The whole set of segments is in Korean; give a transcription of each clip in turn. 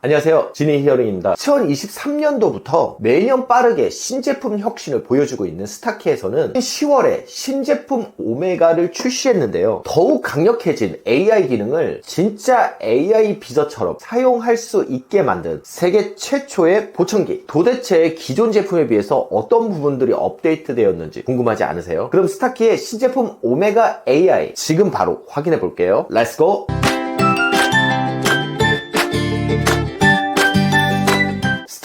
안녕하세요, 지니 히어링입니다. 2023년도부터 매년 빠르게 신제품 혁신을 보여주고 있는 스타키에서는 10월에 신제품 오메가를 출시했는데요. 더욱 강력해진 AI 기능을 진짜 AI 비서처럼 사용할 수 있게 만든 세계 최초의 보청기. 도대체 기존 제품에 비해서 어떤 부분들이 업데이트되었는지 궁금하지 않으세요? 그럼 스타키의 신제품 오메가 AI 지금 바로 확인해 볼게요. 렛츠고!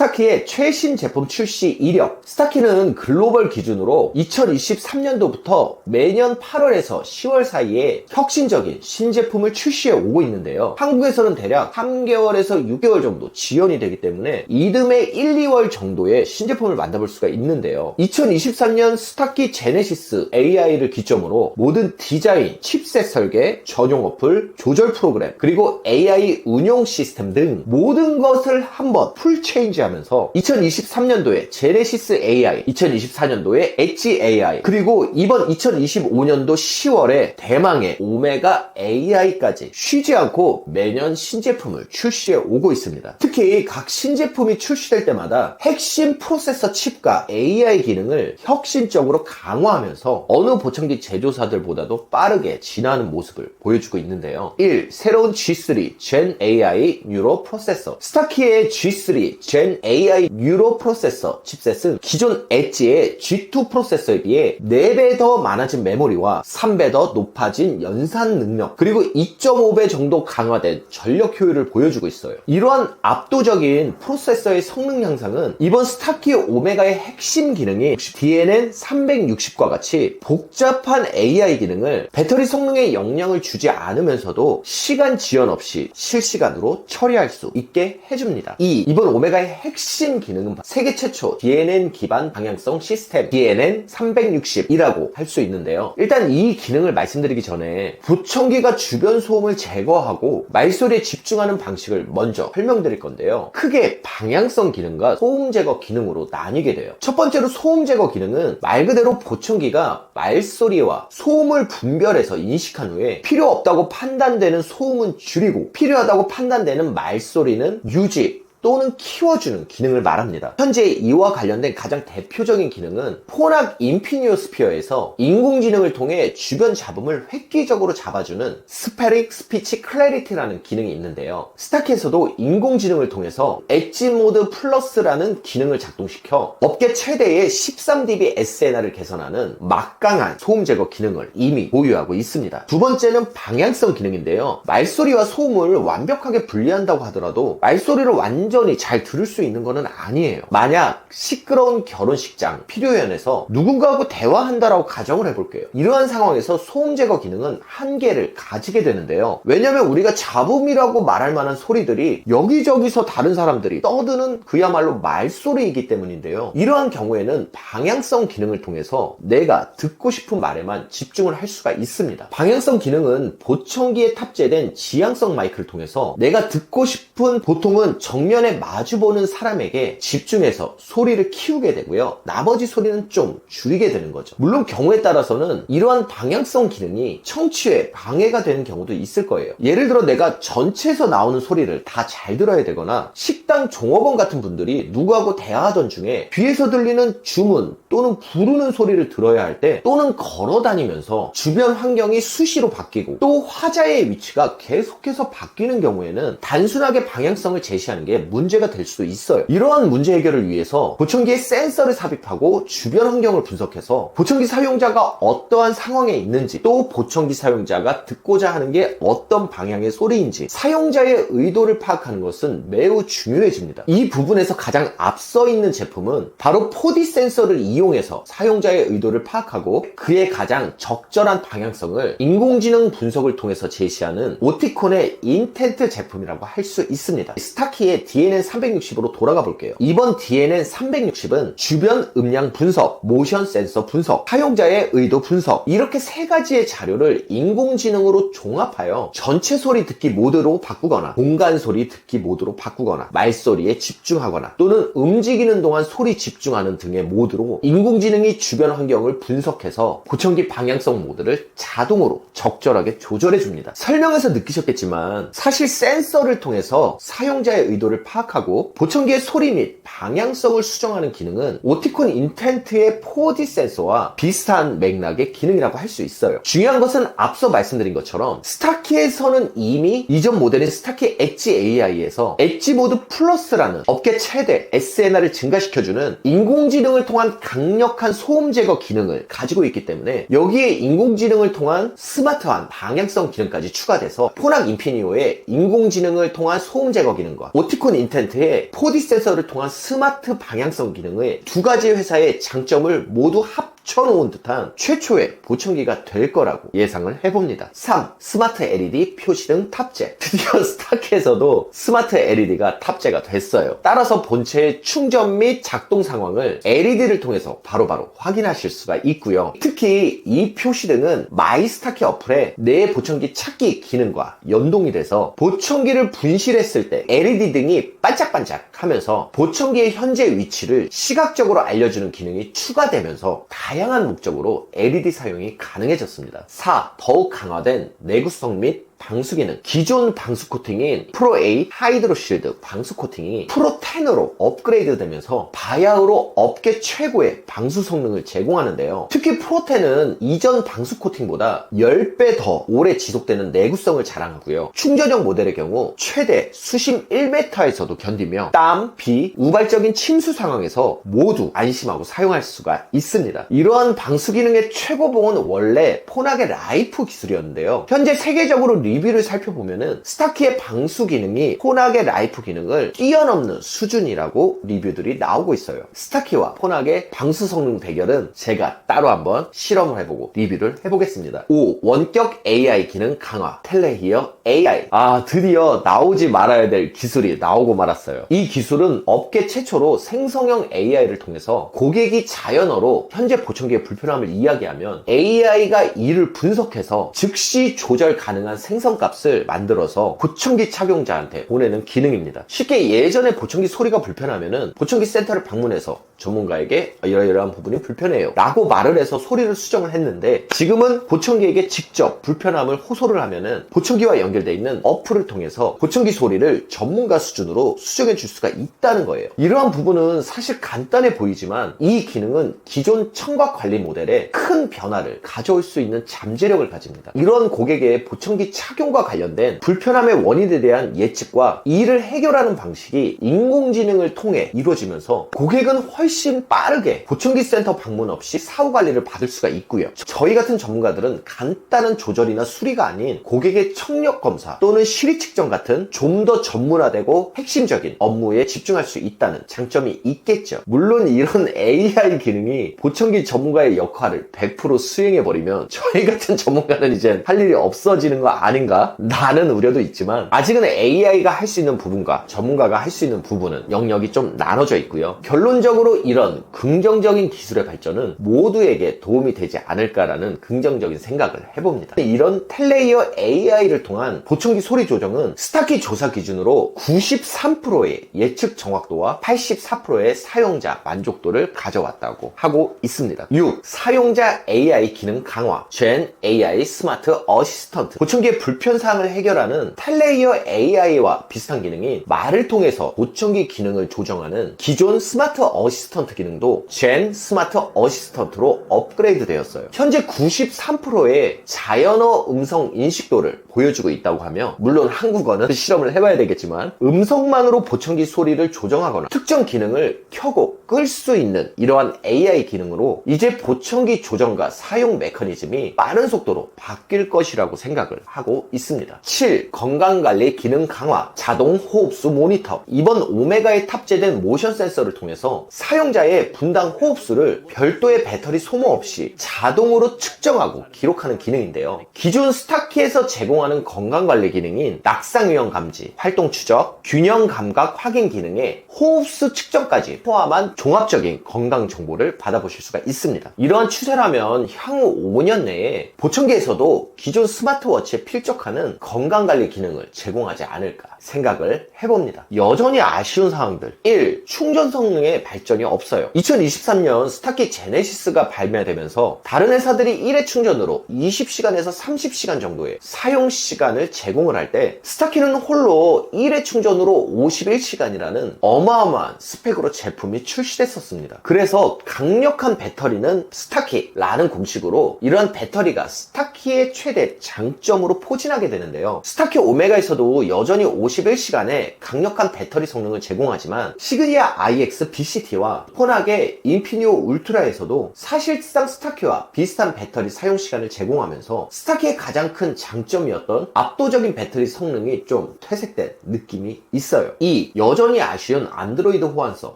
스타키의 최신 제품 출시 이력. 스타키는 글로벌 기준으로 2023년도부터 매년 8월에서 10월 사이에 혁신적인 신제품을 출시해 오고 있는데요. 한국에서는 대략 3개월에서 6개월 정도 지연이 되기 때문에 이듬해 1, 2월 정도의 신제품을 만나볼 수가 있는데요. 2023년 스타키 제네시스 AI를 기점으로 모든 디자인, 칩셋 설계, 전용 어플, 조절 프로그램, 그리고 AI 운용 시스템 등 모든 것을 한번 풀 체인지하면서 2023년도에 제네시스 AI, 2024년도에 엣지 AI, 그리고 이번 2025년도 10월에 대망의 오메가 AI까지 쉬지 않고 매년 신제품을 출시해 오고 있습니다. 특히 각 신제품이 출시될 때마다 핵심 프로세서 칩과 AI 기능을 혁신적으로 강화하면서 어느 보청기 제조사들보다도 빠르게 진화하는 모습을 보여주고 있는데요. 1. 새로운 G3 Gen AI 뉴로 프로세서. 스타키의 G3 Gen AI 뉴로 프로세서 칩셋은 기존 엣지의 G2 프로세서에 비해 4배 더 많아진 메모리와 3배 더 높아진 연산 능력, 그리고 2.5배 정도 강화된 전력 효율을 보여주고 있어요. 이러한 압도적인 프로세서의 성능 향상은 이번 스타키 오메가의 핵심 기능인 DNN 360과 같이 복잡한 AI 기능을 배터리 성능에 영향을 주지 않으면서도 시간 지연 없이 실시간으로 처리할 수 있게 해줍니다. 이번 오메가의 핵심 기능은 세계 최초 DNN 기반 방향성 시스템 DNN 360이라고 할 수 있는데요. 일단 이 기능을 말씀드리기 전에 보청기가 주변 소음을 제거하고 말소리에 집중하는 방식을 먼저 설명드릴 건데요. 크게 방향성 기능과 소음 제거 기능으로 나뉘게 돼요. 첫 번째로 소음 제거 기능은 말 그대로 보청기가 말소리와 소음을 분별해서 인식한 후에 필요 없다고 판단되는 소음은 줄이고 필요하다고 판단되는 말소리는 유지 또는 키워주는 기능을 말합니다. 현재 이와 관련된 가장 대표적인 기능은 포낙 인피니오스피어에서 인공지능을 통해 주변 잡음을 획기적으로 잡아주는 스페릭 스피치 클래리티라는 기능이 있는데요. 스타키에서도 인공지능을 통해서 엣지 모드 플러스라는 기능을 작동시켜 업계 최대의 13dB SNR을 개선하는 막강한 소음 제거 기능을 이미 보유하고 있습니다. 두 번째는 방향성 기능인데요. 말소리와 소음을 완벽하게 분리한다고 하더라도 말소리를 완전히 잘 들을 수 있는 것은 아니에요. 만약 시끄러운 결혼식장, 피료연에서 누군가하고 대화한다라고 가정을 해볼게요. 이러한 상황에서 소음 제거 기능은 한계를 가지게 되는데요. 왜냐면 우리가 잡음이라고 말할 만한 소리들이 여기저기서 다른 사람들이 떠드는 그야말로 말소리이기 때문인데요. 이러한 경우에는 방향성 기능을 통해서 내가 듣고 싶은 말에만 집중을 할 수가 있습니다. 방향성 기능은 보청기에 탑재된 지향성 마이크를 통해서 내가 듣고 싶은, 보통은 정면에 마주보는 사람에게 집중해서 소리를 키우게 되고요. 나머지 소리는 좀 줄이게 되는 거죠. 물론 경우에 따라서는 이러한 방향성 기능이 청취에 방해가 되는 경우도 있을 거예요. 예를 들어 내가 전체에서 나오는 소리를 다 잘 들어야 되거나 식당 종업원 같은 분들이 누구하고 대화하던 중에 뒤에서 들리는 주문 또는 부르는 소리를 들어야 할 때, 또는 걸어 다니면서 주변 환경이 수시로 바뀌고 또 화자의 위치가 계속해서 바뀌는 경우에는 단순하게 방향성을 제시하는 게 문제가 될 수도 있어요. 이러한 문제 해결을 위해서 보청기에 센서를 삽입하고 주변 환경을 분석해서 보청기 사용자가 어떠한 상황에 있는지, 또 보청기 사용자가 듣고자 하는 게 어떤 방향의 소리인지 사용자의 의도를 파악하는 것은 매우 중요해집니다. 이 부분에서 가장 앞서 있는 제품은 바로 4D 센서를 이용해서 사용자의 의도를 파악하고 그에 가장 적절한 방향성을 인공지능 분석을 통해서 제시하는 오티콘의 인텐트 제품이라고 할 수 있습니다. 스타키의 DNN 360으로 돌아가 볼게요. 이번 DNN 360은 주변 음량 분석, 모션 센서 분석, 사용자의 의도 분석, 이렇게 세 가지의 자료를 인공지능으로 종합하여 전체 소리 듣기 모드로 바꾸거나 공간 소리 듣기 모드로 바꾸거나 말소리에 집중하거나 또는 움직이는 동안 소리 집중하는 등의 모드로 인공지능이 주변 환경을 분석해서 보청기 방향성 모드를 자동으로 적절하게 조절해 줍니다. 설명에서 느끼셨겠지만 사실 센서를 통해서 사용자의 의도를 파악하고 보청기의 소리 및 방향성을 수정하는 기능은 오티콘 인텐트의 4D 센서와 비슷한 맥락의 기능이라고 할 수 있어요. 중요한 것은 앞서 말씀드린 것처럼 스타키에서는 이미 이전 모델인 스타키 엣지 AI에서 엣지 모드 플러스라는 업계 최대 SNR을 증가시켜주는 인공지능을 통한 강력한 소음 제거 기능을 가지고 있기 때문에 여기에 인공지능을 통한 스마트한 방향성 기능까지 추가돼서 포낙 인피니오의 인공지능을 통한 소음 제거 기능과 오티콘 인텐트의 4D 센서를 통한 스마트 방향성 기능의 두 가지 회사의 장점을 모두 합쳐놓은 듯한 최초의 보청기가 될 거라고 예상을 해봅니다. 3. 스마트 LED 표시등 탑재. 드디어 스타키에서도 스마트 LED가 탑재가 됐어요. 따라서 본체의 충전 및 작동 상황을 LED를 통해서 바로바로 확인하실 수가 있고요. 특히 이 표시등은 마이스타키 어플의 내 보청기 찾기 기능과 연동이 돼서 보청기를 분실했을 때 LED 등이 반짝반짝 하면서 보청기의 현재 위치를 시각적으로 알려주는 기능이 추가되면서 다양한 목적으로 LED 사용이 가능해졌습니다. 4. 더욱 강화된 내구성 및 방수 기능. 기존 방수 코팅인 프로8 하이드로 실드 방수 코팅이 프로10으로 업그레이드 되면서 바야흐로 업계 최고의 방수 성능을 제공하는데요. 특히 프로10은 이전 방수 코팅보다 10배 더 오래 지속되는 내구성을 자랑하고요. 충전형 모델의 경우 최대 수심 1m에서도 견디며 땀, 비, 우발적인 침수 상황에서 모두 안심하고 사용할 수가 있습니다. 이러한 방수 기능의 최고봉은 원래 포낙의 라이프 기술이었는데요. 현재 세계적으로 리뷰를 살펴보면은 스타키의 방수 기능이 포낙의 라이프 기능을 뛰어넘는 수준이라고 리뷰들이 나오고 있어요. 스타키와 포낙의 방수 성능 대결은 제가 따로 한번 실험을 해보고 리뷰를 해보겠습니다. 5. 원격 AI 기능 강화. 텔레히어 AI. 드디어 나오지 말아야 될 기술이 나오고 말았어요. 이 기술은 업계 최초로 생성형 AI를 통해서 고객이 자연어로 현재 보청기의 불편함을 이야기하면 AI가 이를 분석해서 즉시 조절 가능한 생성값을 만들어서 보청기 착용자한테 보내는 기능입니다. 쉽게 예전에 보청기 소리가 불편하면은 보청기 센터를 방문해서 전문가에게 이러이러한 부분이 불편해요 라고 말을 해서 소리를 수정을 했는데, 지금은 보청기에게 직접 불편함을 호소를 하면은 보청기와 연결되어 있는 어플을 통해서 보청기 소리를 전문가 수준으로 수정해 줄 수가 있다는 거예요. 이러한 부분은 사실 간단해 보이지만 이 기능은 기존 청각 관리 모델에 큰 변화를 가져올 수 있는 잠재력을 가집니다. 이런 고객의 보청기 착용과 관련된 불편함의 원인에 대한 예측과 이를 해결하는 방식이 인공지능을 통해 이루어지면서 고객은 훨씬 빠르게 보청기 센터 방문 없이 사후 관리를 받을 수가 있고요. 저희 같은 전문가들은 간단한 조절이나 수리가 아닌 고객의 청력 검사 또는 시리 측정 같은 좀 더 전문화되고 핵심적인 업무에 집중할 수 있다는 장점이 있겠죠. 물론 이런 AI 기능이 보청기 전문가의 역할을 100% 수행해버리면 저희 같은 전문가는 이제 할 일이 없어지는 거 아닌가? 라는 우려도 있지만, 아직은 AI가 할 수 있는 부분과 전문가가 할 수 있는 부분은 영역이 좀 나눠져 있고요. 결론적으로 이런 긍정적인 기술의 발전은 모두에게 도움이 되지 않을까라는 긍정적인 생각을 해봅니다. 이런 텔레이어 AI를 통한 보청기 소리 조정은 스타키 조사 기준으로 93%의 예측 정확도와 84%의 사용자 만족도를 가져왔다고 하고 있습니다. 6. 사용자 AI 기능 강화. 젠 AI 스마트 어시스턴트. 보청기의 불편사항을 해결하는 텔레이어 AI와 비슷한 기능이 말을 통해서 보청기 기능을 조정하는 기존 스마트 어시스턴트 기능도 젠 스마트 어시스턴트로 업그레이드 되었어요. 현재 93%의 자연어 음성 인식도를 보여주고 있다고 하며, 물론 한국어는 실험을 해봐야 되겠지만 음성만으로 보청기 소리를 조정하거나 특정 기능을 켜고 끌 수 있는 이러한 AI 기능으로 이제 보청기 조정과 사용 메커니즘이 빠른 속도로 바뀔 것이라고 생각을 하고 있습니다. 7. 건강관리 기능 강화. 자동 호흡수 모니터. 이번 오메가에 탑재된 모션 센서를 통해서 사용자의 분당 호흡수를 별도의 배터리 소모 없이 자동으로 측정하고 기록하는 기능인데요. 기존 스타키에서 제공하는 건강관리 기능인 낙상 유형 감지, 활동 추적, 균형 감각 확인 기능에 호흡수 측정까지 포함한 종합적인 건강 정보를 받아보실 수가 있습니다. 이러한 추세라면 향후 5년 내에 보청기에서도 기존 스마트워치에 필적하는 건강관리 기능을 제공하지 않을까 생각을 해봅니다. 여전히 아쉬운 사항들. 1. 충전 성능의 발전이 개선이 없어요. 2023년 스타키 제네시스가 발매되면서 다른 회사들이 1회 충전으로 20시간에서 30시간 정도의 사용 시간을 제공을 할 때 스타키는 홀로 1회 충전으로 51시간이라는 어마어마한 스펙으로 제품이 출시됐었습니다. 그래서 강력한 배터리는 스타키라는 공식으로 이러한 배터리가 스타키의 최대 장점으로 포진하게 되는데요. 스타키 오메가에서도 여전히 51시간의 강력한 배터리 성능을 제공하지만 시그니아 IX BCT와 혼하게 인피니오 울트라에서도 사실상 스타키와 비슷한 배터리 사용 시간을 제공하면서 스타키의 가장 큰 장점이었던 압도적인 배터리 성능이 좀 퇴색된 느낌이 있어요. 이 여전히 아쉬운 안드로이드 호환성,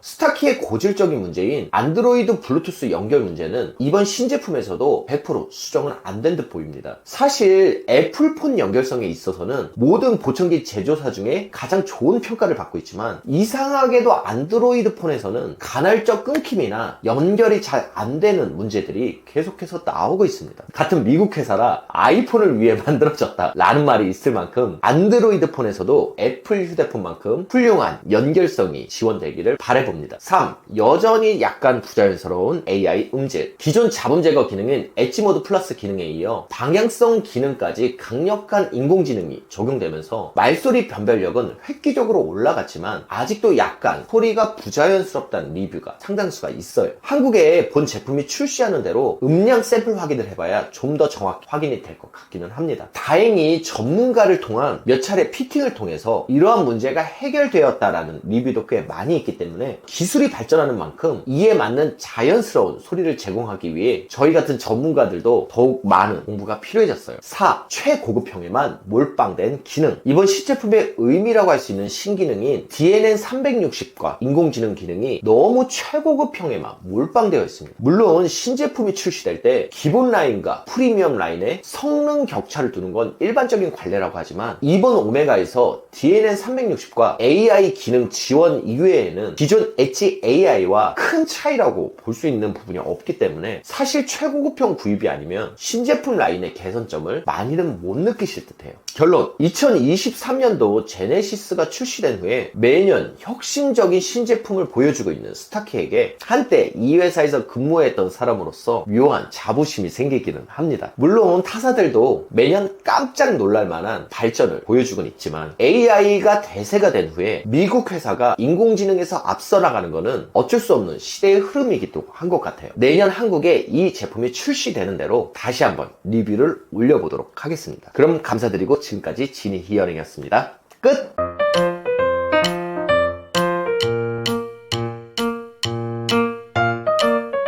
스타키의 고질적인 문제인 안드로이드 블루투스 연결 문제는 이번 신제품에서도 100% 수정은 안 된 듯 보입니다. 사실 애플폰 연결성에 있어서는 모든 보청기 제조사 중에 가장 좋은 평가를 받고 있지만 이상하게도 안드로이드 폰에서는 간헐적 끊김이나 연결이 잘 안 되는 문제들이 계속해서 나오고 있습니다. 같은 미국 회사라 아이폰을 위해 만들어졌다 라는 말이 있을 만큼 안드로이드 폰에서도 애플 휴대폰만큼 훌륭한 연결성이 지원되기를 바라봅니다. 3. 여전히 약간 부자연스러운 AI 음질. 기존 잡음 제거 기능인 엣지 모드 플러스 기능에 이어 방향성 기능까지 강력한 인공지능이 적용되면서 말소리 변별력은 획기적으로 올라갔지만 아직도 약간 소리가 부자연스럽다는 리뷰가 상당수가 있어요. 한국에 본 제품이 출시하는 대로 음량 샘플 확인을 해봐야 좀 더 정확히 확인이 될 것 같기는 합니다. 다행히 전문가를 통한 몇 차례 피팅을 통해서 이러한 문제가 해결되었다라는 리뷰도 꽤 많이 있기 때문에 기술이 발전하는 만큼 이에 맞는 자연스러운 소리를 제공하기 위해 저희 같은 전문가들도 더욱 많은 공부가 필요해졌어요. 4. 최고급형에만 몰빵된 기능. 이번 시제품의 의미라고 할 수 있는 신기능인 DNN360과 인공지능 기능이 너무 최고급형에만 몰빵되어 있습니다. 물론 신제품이 출시될 때 기본 라인과 프리미엄 라인에 성능 격차를 두는 건 일반적인 관례라고 하지만 이번 오메가에서 DNN360과 AI 기능 지원 이외에는 기존 엣지 AI와 큰 차이라고 볼 수 있는 부분이 없기 때문에 사실 최고급형 구입이 아니면 신제품 라인의 개선점을 많이는 못 느끼실 듯해요. 결론, 2023년도 제네시스가 출시된 후에 매년 혁신적인 신제품을 보여주고 있는 스타키에게 한때 이 회사에서 근무했던 사람으로서 묘한 자부심이 생기기는 합니다. 물론 타사들도 매년 깜짝 놀랄 만한 발전을 보여주곤 있지만 AI가 대세가 된 후에 미국 회사가 인공지능에서 앞서 나가는 것은 어쩔 수 없는 시대의 흐름이기도 한 것 같아요. 내년 한국에 이 제품이 출시되는 대로 다시 한번 리뷰를 올려보도록 하겠습니다. 그럼 감사드리고 지금까지 지니 히어링이었습니다. 끝!